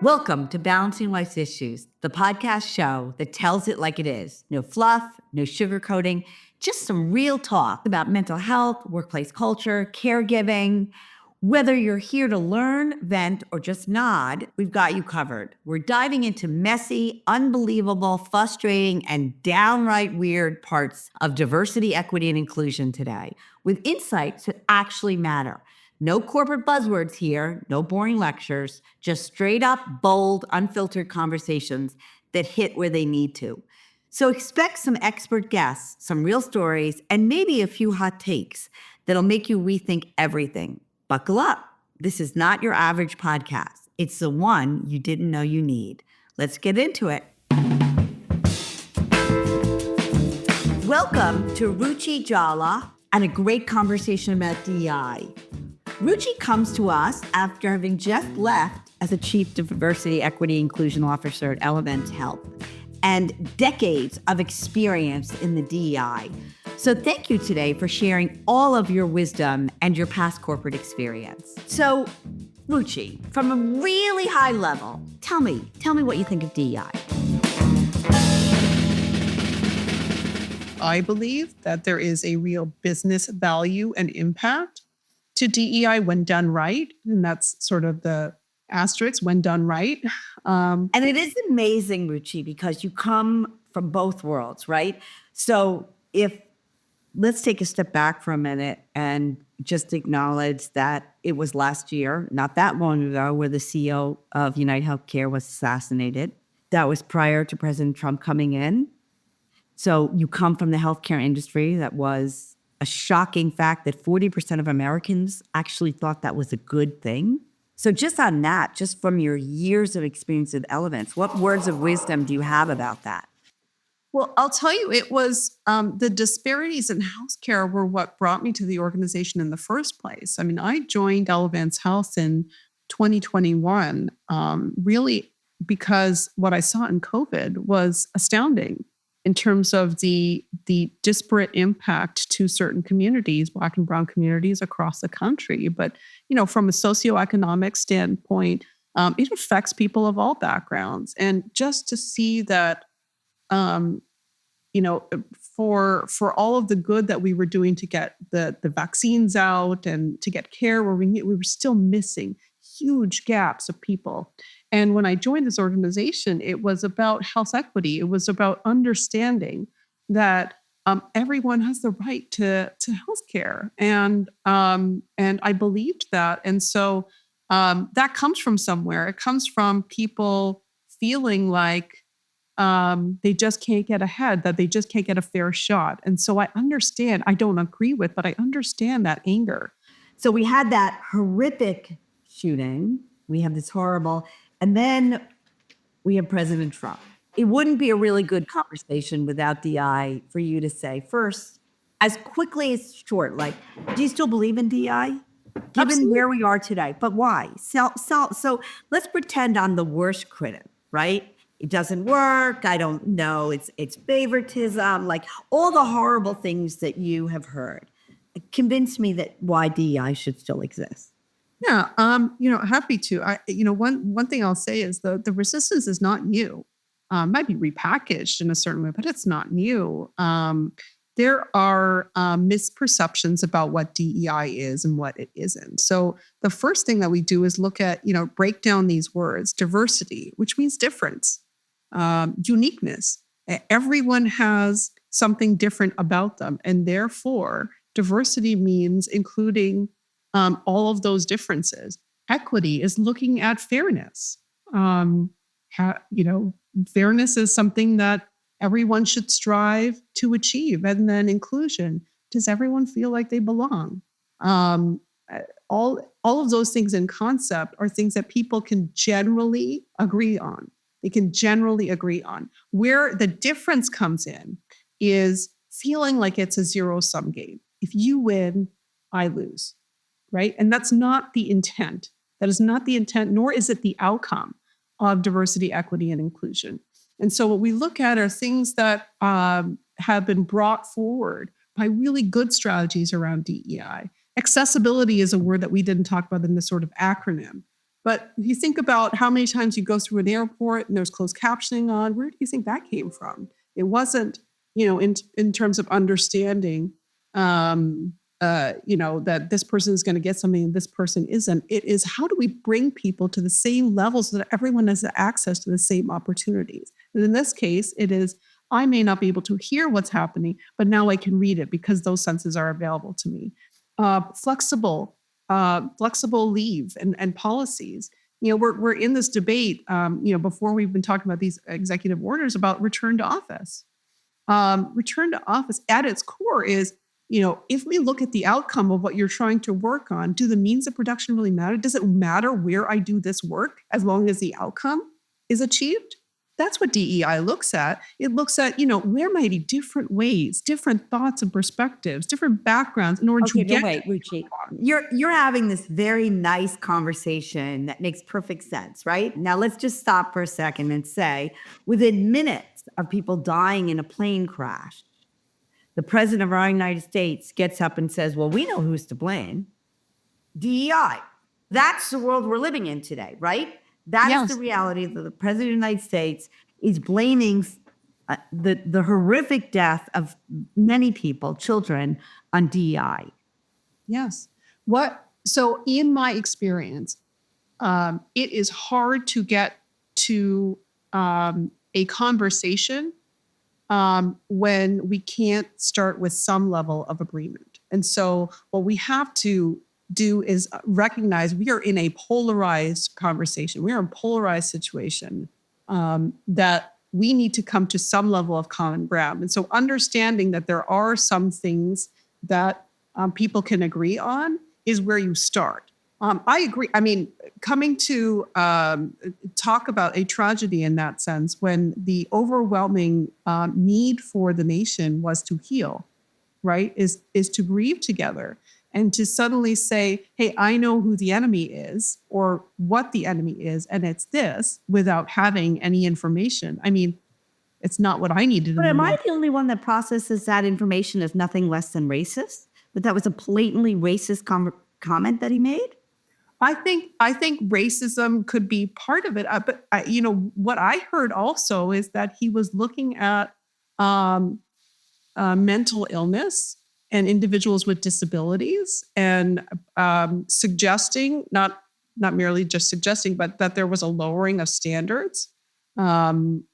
Welcome to Balancing Life's Issues, the podcast show that tells it like it is. No fluff, no sugarcoating, just some real talk about mental health, workplace culture, caregiving. Whether you're here to learn, vent, or just nod, we've got you covered. We're diving into messy, unbelievable, frustrating, and downright weird parts of diversity, equity, and inclusion today, with insights that actually matter. No corporate buzzwords here, no boring lectures, just straight up, bold, unfiltered conversations that hit where they need to. So expect some expert guests, some real stories, and maybe a few hot takes that'll make you rethink everything. Buckle up. This is not your average podcast. It's the one you didn't know you need. Let's get into it. Welcome to Ruchi Jalla and a great conversation about DEI. Ruchi comes to us after having just left as a Chief Diversity, Equity, Inclusion Officer at Elevance Health and decades of experience in the DEI. So thank you today for sharing all of your wisdom and your past corporate experience. So, Ruchi, from a really high level, tell me what you think of DEI. I believe that there is a real business value and impact to DEI when done right. And that's sort of the asterisk, when done right. And it is amazing, Ruchi, because you come from both worlds, right? So let's take a step back for a minute and just acknowledge that it was last year, not that long ago, where the CEO of United Healthcare was assassinated. That was prior to President Trump coming in. So you come from the healthcare industry. That was a shocking fact that 40% of Americans actually thought that was a good thing. So just on that, just from your years of experience with Elevance, what words of wisdom do you have about that? Well, I'll tell you, it was the disparities in healthcare were what brought me to the organization in the first place. I mean, I joined Elevance Health in 2021, really because what I saw in COVID was astounding in terms of the disparate impact to certain communities, Black and Brown communities across the country. But, from a socioeconomic standpoint, it affects people of all backgrounds. And just to see that, for all of the good that we were doing to get the vaccines out and to get care where we were still missing huge gaps of people. And when I joined this organization, it was about health equity. It was about understanding that everyone has the right to healthcare, and I believed that. And so that comes from somewhere. It comes from people feeling like they just can't get ahead, that they just can't get a fair shot. And so I understand. I don't agree with, but I understand that anger. So we had that horrific shooting. We have this horrible. And then we have President Trump. It wouldn't be a really good conversation without DEI for you to say first, as quickly as short, like, do you still believe in DEI? Given Absolutely. where we are today, but why? So let's pretend I'm the worst critic, right? It doesn't work. I don't know. It's favoritism, like all the horrible things that you have heard. Convince me that why DEI should still exist. Yeah, happy to. One thing I'll say is the resistance is not new. Might be repackaged in a certain way, but it's not new. There are misperceptions about what DEI is and what it isn't. So the first thing that we do is look at, break down these words: diversity, which means difference, uniqueness. Everyone has something different about them, and therefore diversity means including all of those differences. Equity is looking at fairness. Fairness is something that everyone should strive to achieve. And then inclusion, does everyone feel like they belong? All of those things in concept are things that people can generally agree on. They can generally agree on. Where the difference comes in is feeling like it's a zero-sum game. If you win, I lose. Right? And that's not the intent. That is not the intent, nor is it the outcome of diversity, equity, and inclusion. And so what we look at are things that have been brought forward by really good strategies around DEI. Accessibility is a word that we didn't talk about in this sort of acronym. But if you think about how many times you go through an airport and there's closed captioning on, where do you think that came from? It wasn't, in terms of understanding, that this person is going to get something and this person isn't. It is, how do we bring people to the same level so that everyone has access to the same opportunities? And in this case, it is, I may not be able to hear what's happening, but now I can read it because those senses are available to me. Flexible leave and policies. We're in this debate, before we've been talking about these executive orders about return to office. Return to office at its core is, if we look at the outcome of what you're trying to work on, do the means of production really matter? Does it matter where I do this work as long as the outcome is achieved? That's what DEI looks at. It looks at, there might be different ways, different thoughts and perspectives, different backgrounds in order to get. Wait, Ruchi. You're having this very nice conversation that makes perfect sense, right? Now let's just stop for a second and say, within minutes of people dying in a plane crash, the president of our United States gets up and says, well, we know who's to blame. DEI. That's the world we're living in today, right? That is the reality that the president of the United States is blaming the horrific death of many people, children, on DEI. Yes. So in my experience, it is hard to get to a conversation when we can't start with some level of agreement. And so what we have to do is recognize we are in a polarized conversation. We are in a polarized situation that we need to come to some level of common ground. And so understanding that there are some things that people can agree on is where you start. I agree. I mean, coming to talk about a tragedy in that sense, when the overwhelming need for the nation was to heal, right, is to grieve together. And to suddenly say, hey, I know who the enemy is or what the enemy is, and it's this, without having any information. I mean, it's not what I needed. But am I the only one that processes that information as nothing less than racist? But that was a blatantly racist comment that he made? I think racism could be part of it. But what I heard also is that he was looking at mental illness and individuals with disabilities, and suggesting, not merely just suggesting, but that there was a lowering of standards,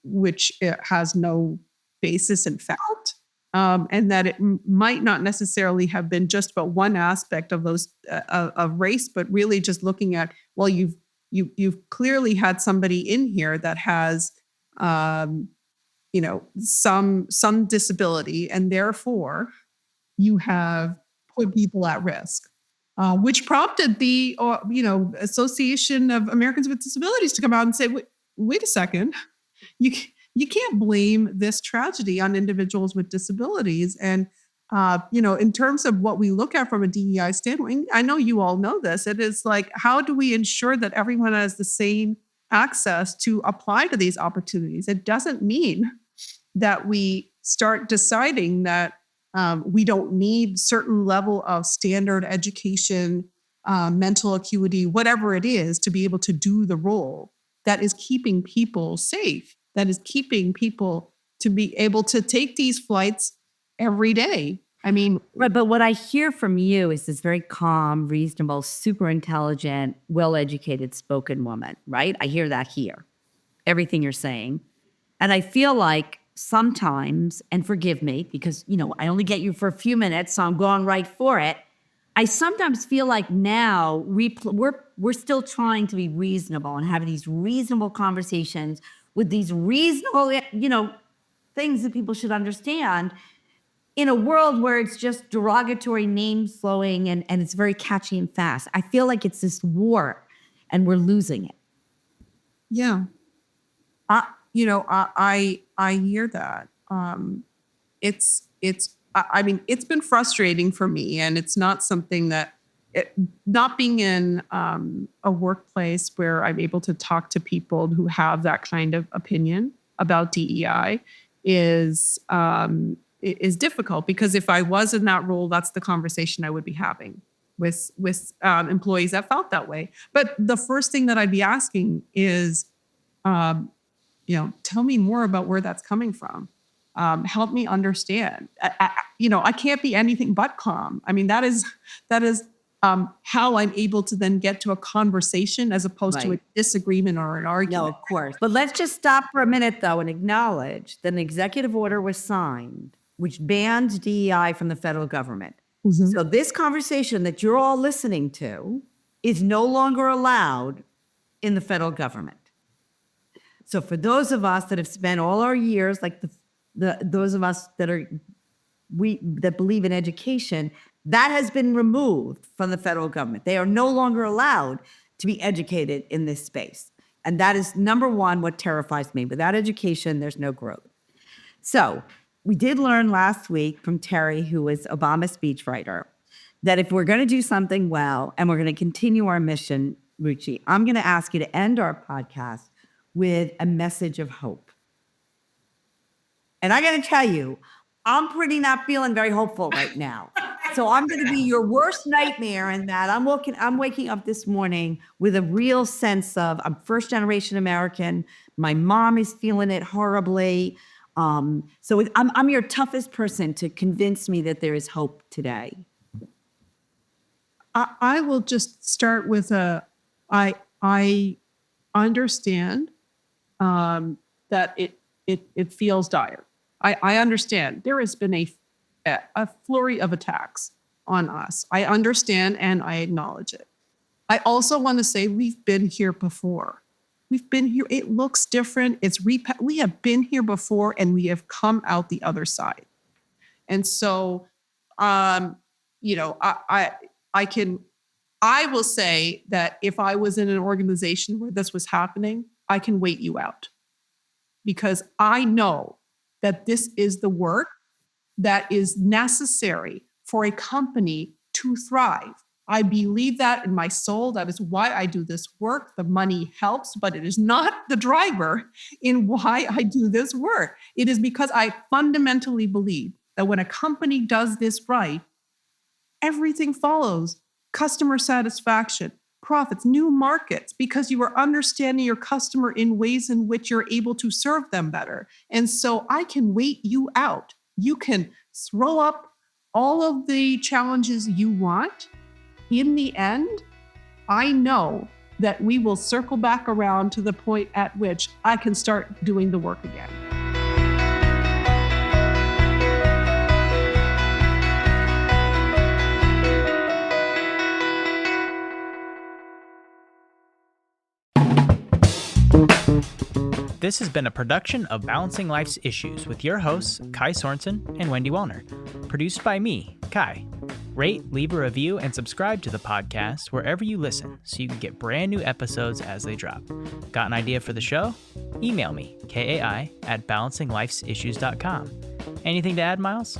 which it has no basis in fact, and that it might not necessarily have been just about one aspect of those of race, but really just looking at, well, you've clearly had somebody in here that has some disability, and therefore you have put people at risk, which prompted the Association of Americans with Disabilities to come out and say, wait a second, you can't blame this tragedy on individuals with disabilities. And in terms of what we look at from a DEI standpoint, I know you all know this, it is like, how do we ensure that everyone has the same access to apply to these opportunities? It doesn't mean that we start deciding that we don't need certain level of standard education, mental acuity, whatever it is, to be able to do the role that is keeping people safe, that is keeping people to be able to take these flights every day. I mean, right. But what I hear from you is this very calm, reasonable, super intelligent, well-educated spoken woman, right? I hear that here, everything you're saying. And I feel like sometimes, and forgive me, because, I only get you for a few minutes, so I'm going right for it. I sometimes feel like now we're still trying to be reasonable and having these reasonable conversations with these reasonable, things that people should understand in a world where it's just derogatory name slowing and it's very catchy and fast. I feel like it's this war and we're losing it. Yeah. I hear that. It's been frustrating for me, and it's not something that, not being in a workplace where I'm able to talk to people who have that kind of opinion about DEI is difficult, because if I was in that role, that's the conversation I would be having. with employees that felt that way. But the first thing that I'd be asking is, tell me more about where that's coming from. Help me understand. I can't be anything but calm. I mean, that is how I'm able to then get to a conversation as opposed to a disagreement or an argument. No, of course. But let's just stop for a minute, though, and acknowledge that an executive order was signed which bans DEI from the federal government. Mm-hmm. So this conversation that you're all listening to is no longer allowed in the federal government. So for those of us that have spent all our years, like those of us that believe in education, that has been removed from the federal government. They are no longer allowed to be educated in this space. And that is, number one, what terrifies me. Without education, there's no growth. So we did learn last week from Terry, who was Obama's speechwriter, that if we're going to do something well and we're going to continue our mission, Ruchi, I'm going to ask you to end our podcast with a message of hope. And I got to tell you, I'm pretty not feeling very hopeful right now. So I'm going to be your worst nightmare in that I'm waking up this morning with a real sense of I'm first generation American. My mom is feeling it horribly. So I'm your toughest person to convince me that there is hope today. I will just start with I understand that it feels dire. I understand there has been a flurry of attacks on us. I understand and I acknowledge it. I also want to say we've been here before. We've been here. It looks different. We have been here before and we have come out the other side. And so, I will say that if I was in an organization where this was happening, I can wait you out because I know that this is the work that is necessary for a company to thrive. I believe that in my soul. That is why I do this work. The money helps, but it is not the driver in why I do this work. It is because I fundamentally believe that when a company does this right, everything follows. Customer satisfaction, profits, new markets, because you are understanding your customer in ways in which you're able to serve them better. And so I can wait you out. You can throw up all of the challenges you want. In the end, I know that we will circle back around to the point at which I can start doing the work again. This has been a production of Balancing Life's Issues with your hosts, Kai Sorensen and Wendy Wollner. Produced by me, Kai. Rate, leave a review, and subscribe to the podcast wherever you listen so you can get brand new episodes as they drop. Got an idea for the show? Email me, kai@balancinglifesissues.com. Anything to add, Miles?